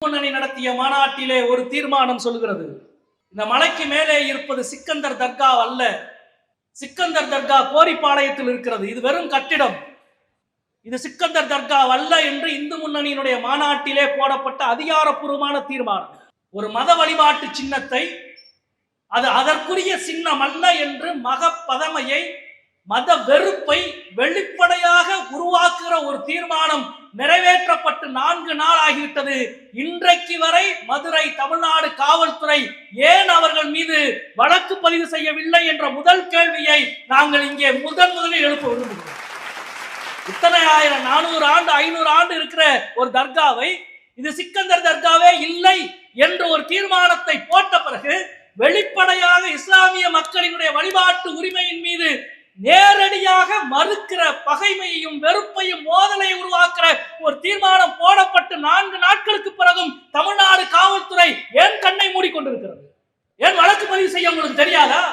முன்னணி நடத்திய மாநாட்டிலே ஒரு தீர்மானம் சொல்கிறது, இந்த மலைக்கு மேலே இருப்பது சிக்கந்தர் தர்கா அல்ல. சிக்கந்தர் தர்கா கோரிப்பாளையத்தில் இருக்கிறது. இது வெறும் கட்டிடம். இது சிக்கந்தர் தர்கா அல்ல என்று இந்து முன்னணியினுடைய மாநாட்டிலே போடப்பட்ட அதிகாரப்பூர்வமான தீர்மானம். ஒரு மத வழிபாட்டு சின்னத்தை அது அதற்குரிய சின்னம் அல்ல என்று மகப்பதமையை, மத வெறுப்பை வெளிப்படையாக உருவாக்குகிற ஒரு தீர்மானம் நிறைவேற்றப்பட்டு 4 நாள் ஆகிவிட்டது. இன்றைக்கு வரை மதுரை தமிழ்நாடு காவல்துறை ஏன் அவர்கள் மீது வழக்கு பதிவு செய்யவில்லை என்ற முதல் கேள்வியை நாங்கள் இங்கே முதலில் எழுப்ப விரும்புகிறோம். இத்தனை 400 ஆண்டு 500 ஆண்டு இருக்கிற ஒரு தர்காவை இது சிக்கந்தர் தர்காவே இல்லை என்று ஒரு தீர்மானத்தை போட்ட பிறகு வெளிப்படையாக இஸ்லாமிய மக்களினுடைய வழிபாட்டு உரிமையின் மீது நேரடியாக மறுக்கிற பகைமையையும் வெறுப்பையும் மோதலை உருவாக்குற ஒரு தீர்மானம் போடப்பட்டு 4 நாட்களுக்கு பிறகும் தமிழ்நாடு காவல்துறை ஏன் கண்ணை மூடிக்கொண்டிருக்கிறது? ஏன் வழக்கு பதிவு செய்ய உங்களுக்கு தெரியாதா?